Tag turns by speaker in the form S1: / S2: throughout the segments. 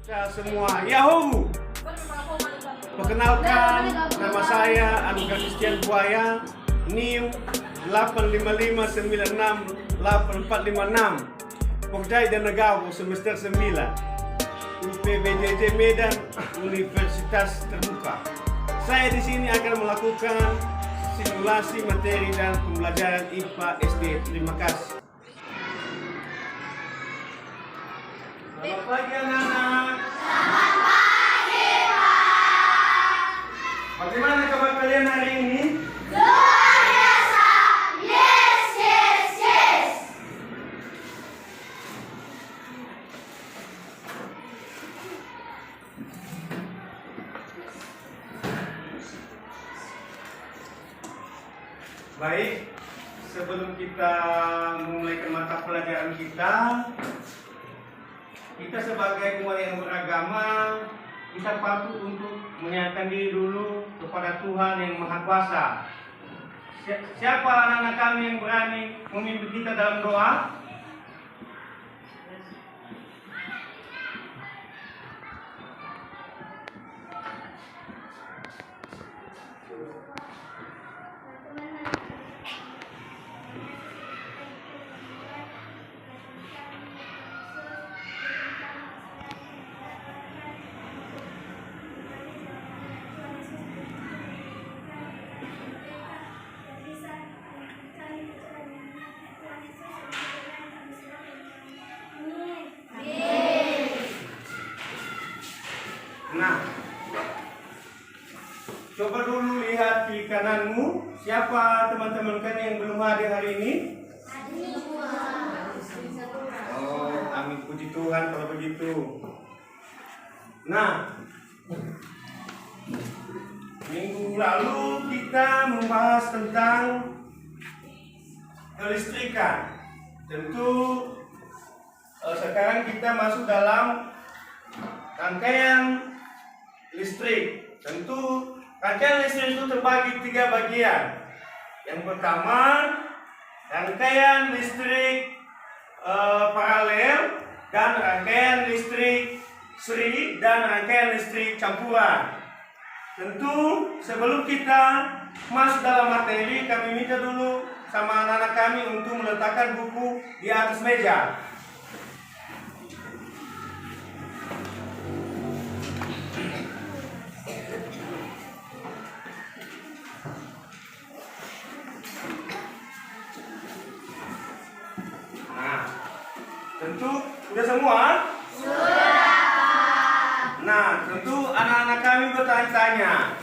S1: Kita semua Yahoo. Perkenalkan, nama saya Anugerah Christian Buaya, NIM 855968456, Pokjai dan Negara semester 9, UPBJJ Medan, Universitas Terbuka. Saya di sini akan melakukan simulasi materi dan pembelajaran IPA SD. Terima kasih. Selamat pagi anak-anak.
S2: Selamat pagi, Pak.
S1: Bagaimana kabar kalian hari ini?
S2: Luar biasa. Yes, yes, yes.
S1: Baik, sebelum kita memulai mata pelajaran kita sebagai umat yang beragama, kita patut untuk menyatakan diri dulu kepada Tuhan yang Maha Kuasa. Siapa anak-anak kami yang berani memimpin kita dalam doa? Nah, coba dulu lihat di kananmu. Siapa teman-teman kan yang belum hadir hari ini? Oh, amin, puji Tuhan kalau begitu. Nah, minggu lalu kita membahas tentang kelistrikan. Tentu sekarang kita masuk dalam rangkaian listrik. Tentu rangkaian listrik itu terbagi 3 bagian. Yang pertama, rangkaian listrik paralel, dan rangkaian listrik seri, dan rangkaian listrik campuran. Tentu sebelum kita masuk dalam materi, kami minta dulu sama anak-anak kami untuk meletakkan buku di atas meja. Tentu sudah semua? Sudah. Nah, tentu anak-anak kami bertanya-tanya,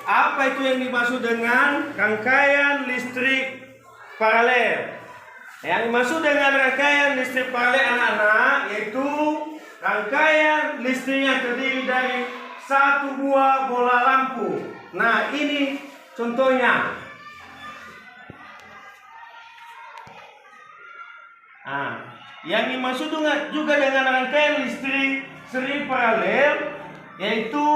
S1: apa itu yang dimaksud dengan rangkaian listrik paralel? Yang dimaksud dengan rangkaian listrik paralel anak-anak yaitu rangkaian listrik yang terdiri dari satu buah bola lampu. Nah, ini contohnya. Yang dimaksud juga dengan rangkaian listrik seri paralel yaitu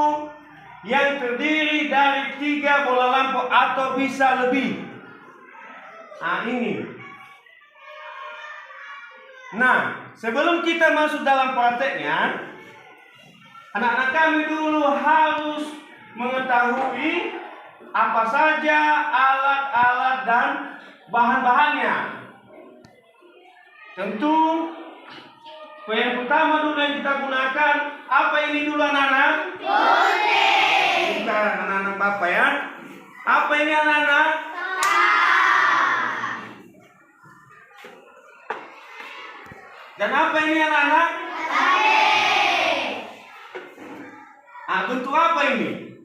S1: yang terdiri dari 3 bola lampu atau bisa lebih. Ini. Nah, sebelum kita masuk dalam prakteknya, anak-anak kami dulu harus mengetahui apa saja alat-alat dan bahan-bahannya. Tentu yang pertama dulu yang kita gunakan, apa ini dulu anak-anak? Kuning. Bukan anak-anak Bapak ya. Apa ini anak-anak? Dan apa ini anak-anak? Bentuk apa ini?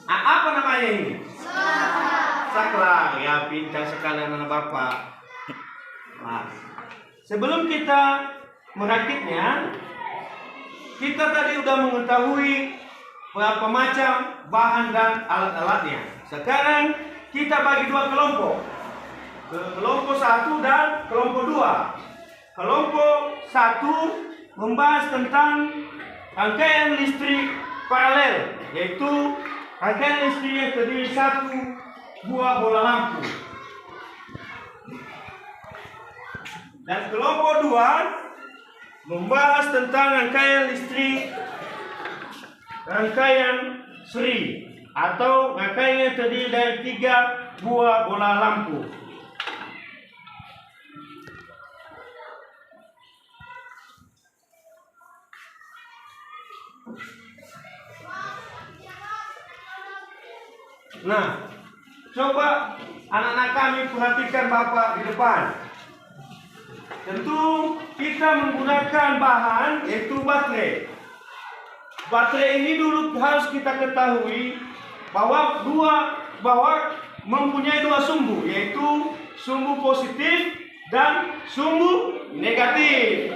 S1: Apa namanya ini? Saklar. Ya, pintar sekali anak Bapak. Nah, sebelum kita merakitnya, kita tadi sudah mengetahui berapa macam bahan dan alat-alatnya. Sekarang kita bagi 2 kelompok. Kelompok 1 dan kelompok 2. Kelompok 1 membahas tentang rangkaian listrik paralel, yaitu rangkaian listrik yang terdiri 1 buah bola lampu. Dan kelompok 2 membahas tentang rangkaian listrik, rangkaian seri atau rangkaian yang terdiri dari 3 buah bola lampu. Nah, coba anak-anak kami perhatikan Bapak di depan. Tentu kita menggunakan bahan yaitu baterai. Baterai ini dulu harus kita ketahui bahwa mempunyai 2 sumbu, yaitu sumbu positif dan sumbu negatif.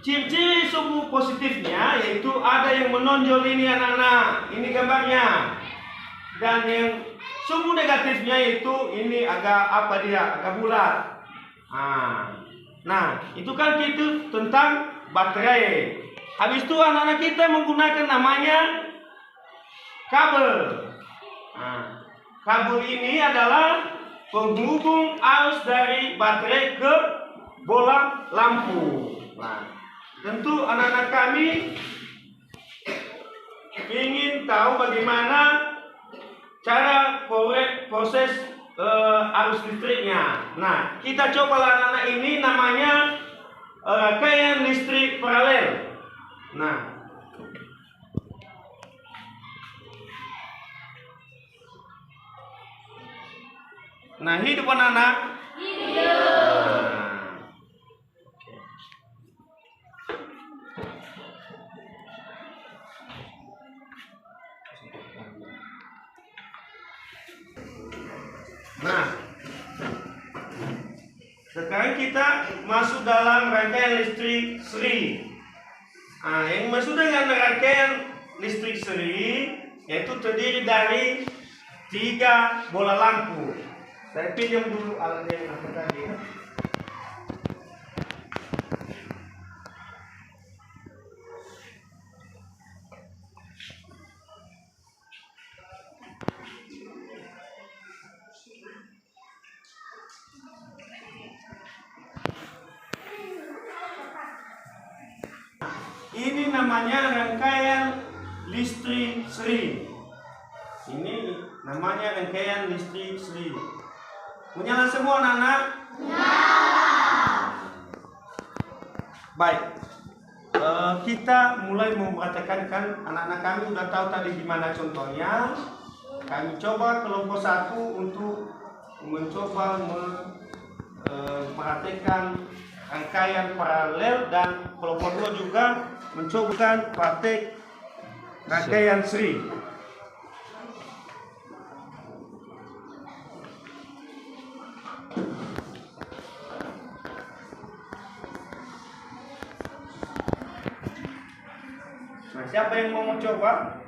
S1: Ciri-ciri sumbu positifnya yaitu ada yang menonjol ini anak-anak, ini gambarnya. Dan yang sumbu negatifnya itu ini agak bulat. Nah, itu kan itu tentang baterai. Habis itu anak-anak kita menggunakan namanya kabel. Kabel ini adalah penghubung arus dari baterai ke bola lampu. Nah, tentu anak-anak kami ingin tahu bagaimana cara proses arus listriknya. Nah, kita coba anak-anak ini namanya rangkaian listrik paralel. Nah, hidup anak-anak. Nah, sekarang kita masuk dalam rangkaian listrik seri. Yang masuk dengan rangkaian listrik seri yaitu terdiri dari 3 bola lampu. Saya pinjam dulu alat yang aku tadi. Ini namanya rangkaian listrik seri. Ini namanya rangkaian listrik seri. Menyala semua anak-anak? Baik. Kita mulai mempraktekkan, kan anak-anak kami sudah tahu tadi gimana contohnya. Kami coba kelompok 1 untuk mencoba mempraktekkan rangkaian paralel, dan kelompok 2 juga mencoba praktek rangkaian seri. Nah, siapa yang mau mencoba?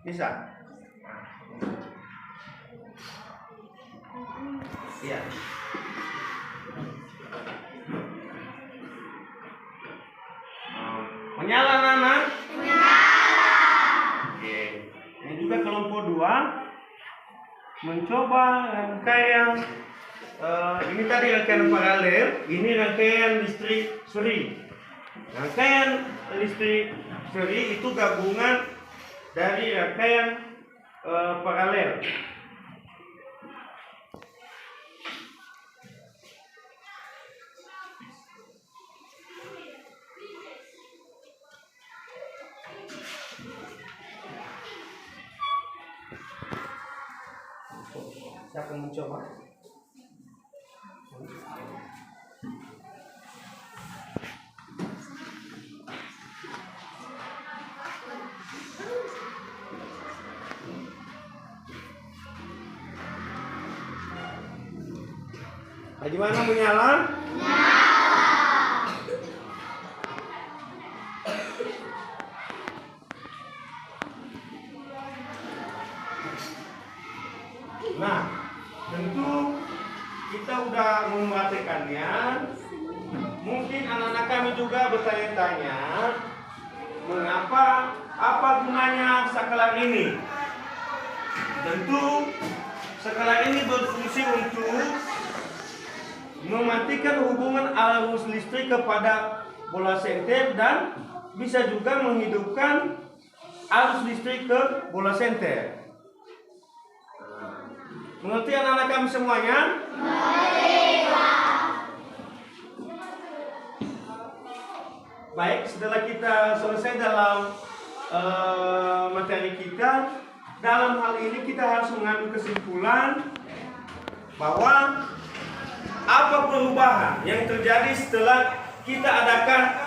S1: Bisa? Iya. Menyala anak-anak? Oke. Ini juga kelompok 2 mencoba rangkaian ini tadi rangkaian paralel, ini rangkaian listrik seri. Rangkaian listrik seri itu gabungan dari rangkaian paralel. Siapa yang mencoba? Bagaimana menyala? Nah, tentu kita udah mempraktekannya. Mungkin anak-anak kami juga bertanya-tanya, apa gunanya saklar ini? Tentu saklar ini berfungsi untuk mematikan hubungan arus listrik kepada bola senter dan bisa juga menghidupkan arus listrik ke bola senter. Mengerti anak-anak kami semuanya? Baik, setelah kita selesai dalam materi kita, dalam hal ini kita harus mengambil kesimpulan bahwa apa perubahan yang terjadi setelah kita adakan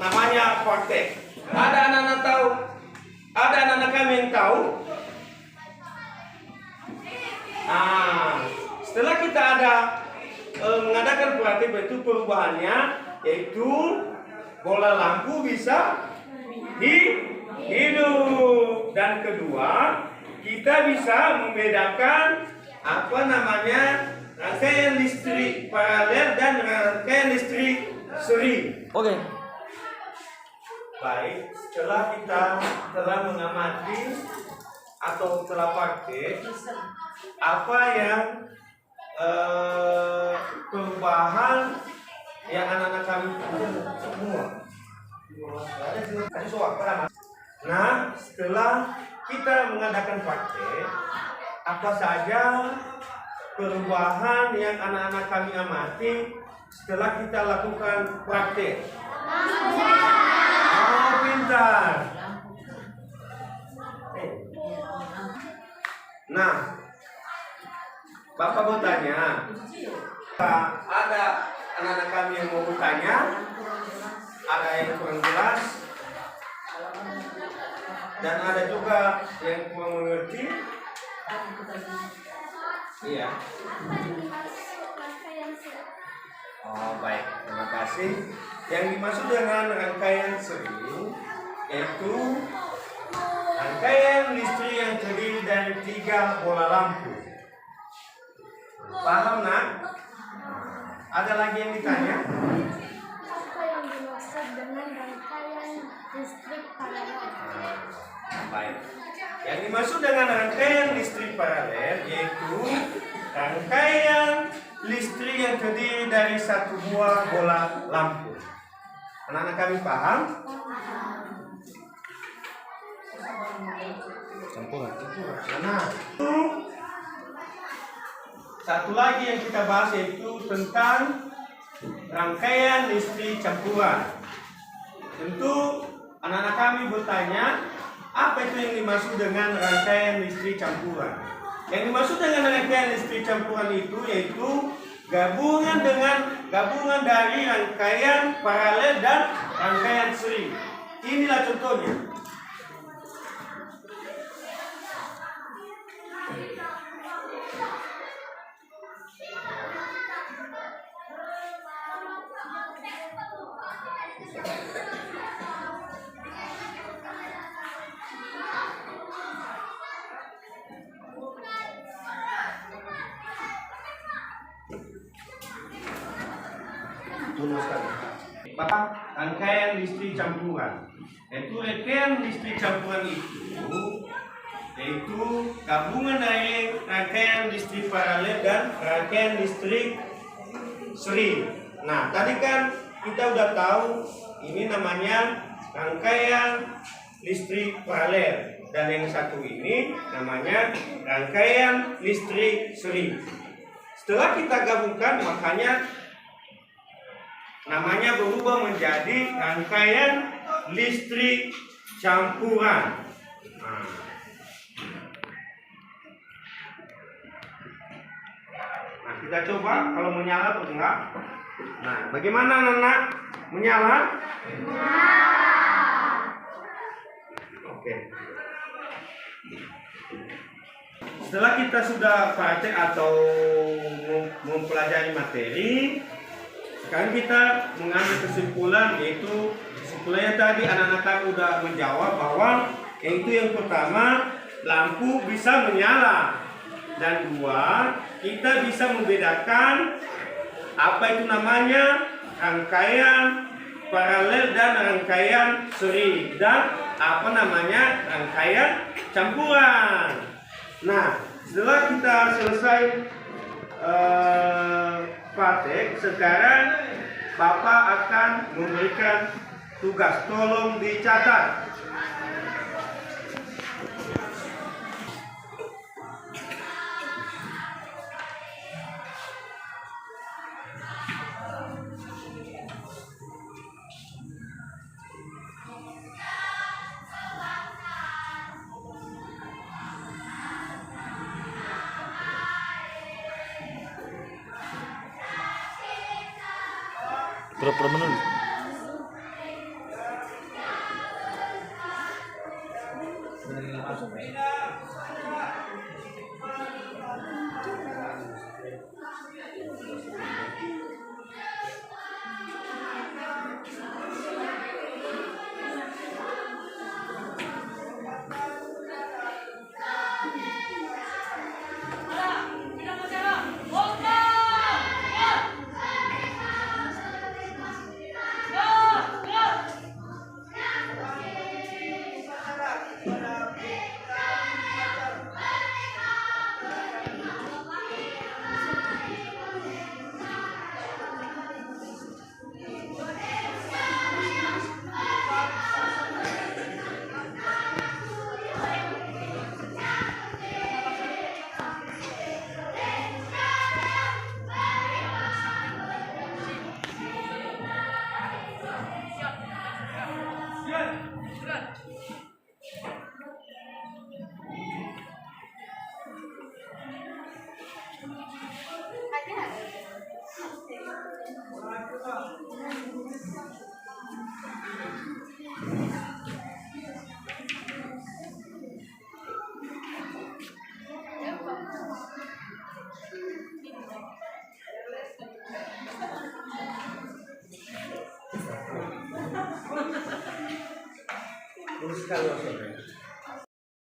S1: namanya praktek. Ada anak-anak tahu? Ada anak-anak kami yang tahu? Setelah kita mengadakan praktek, itu perubahannya yaitu bola lampu bisa hidup, dan kedua kita bisa membedakan apa namanya rangkaian listrik paralel dan rangkaian listrik seri. Oke. Baik, setelah kita telah mengamati atau telah praktek apa yang perubahan yang anak-anak kami semua. Nah, setelah kita mengadakan praktek, apa saja perubahan yang anak-anak kami amati setelah kita lakukan praktek? Oh, pintar. Nah, Bapak mau tanya, ada anak-anak kami yang mau bertanya, ada yang kurang jelas, dan ada juga yang kurang mengerti. Iya. Oh, baik, terima kasih. Yang dimaksud dengan rangkaian seri yaitu rangkaian listrik yang terdiri dari 3 bola lampu. Paham, nak? Ada lagi yang ditanya?
S2: Apa yang dimaksud dengan rangkaian listrik paralel?
S1: Baik. Yang dimaksud dengan rangkaian listrik paralel yaitu rangkaian listrik yang terdiri dari 1 buah bola lampu. Anak-anak kami paham? Nah, satu lagi yang kita bahas yaitu tentang rangkaian listrik campuran. Tentu anak-anak kami bertanya, apa itu yang dimaksud dengan rangkaian listrik campuran? Yang dimaksud dengan rangkaian listrik campuran itu yaitu gabungan dari rangkaian paralel dan rangkaian seri. Inilah contohnya. Bapak, rangkaian listrik campuran. Yaitu rangkaian listrik campuran yaitu gabungan dari rangkaian listrik paralel dan rangkaian listrik seri. Nah, tadi kan kita udah tahu ini namanya rangkaian listrik paralel, dan yang satu ini namanya rangkaian listrik seri. Setelah kita gabungkan, makanya namanya berubah menjadi rangkaian listrik campuran. Nah, kita coba kalau menyala atau enggak. Nah, bagaimana anak menyala? Oke. Setelah kita sudah praktek atau mempelajari materi, sekarang kita mengambil kesimpulan, yaitu kesimpulannya tadi anak-anak kami sudah menjawab bahwa yaitu yang pertama, lampu bisa menyala, dan 2, kita bisa membedakan apa itu namanya rangkaian paralel dan rangkaian seri, dan apa namanya rangkaian campuran. Nah, setelah kita selesai praktek, sekarang Bapak akan memberikan tugas. Tolong dicatat.
S3: Pura-pura menulis.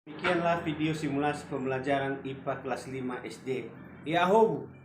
S1: Demikianlah video simulasi pembelajaran IPA kelas 5 SD. Yahoo!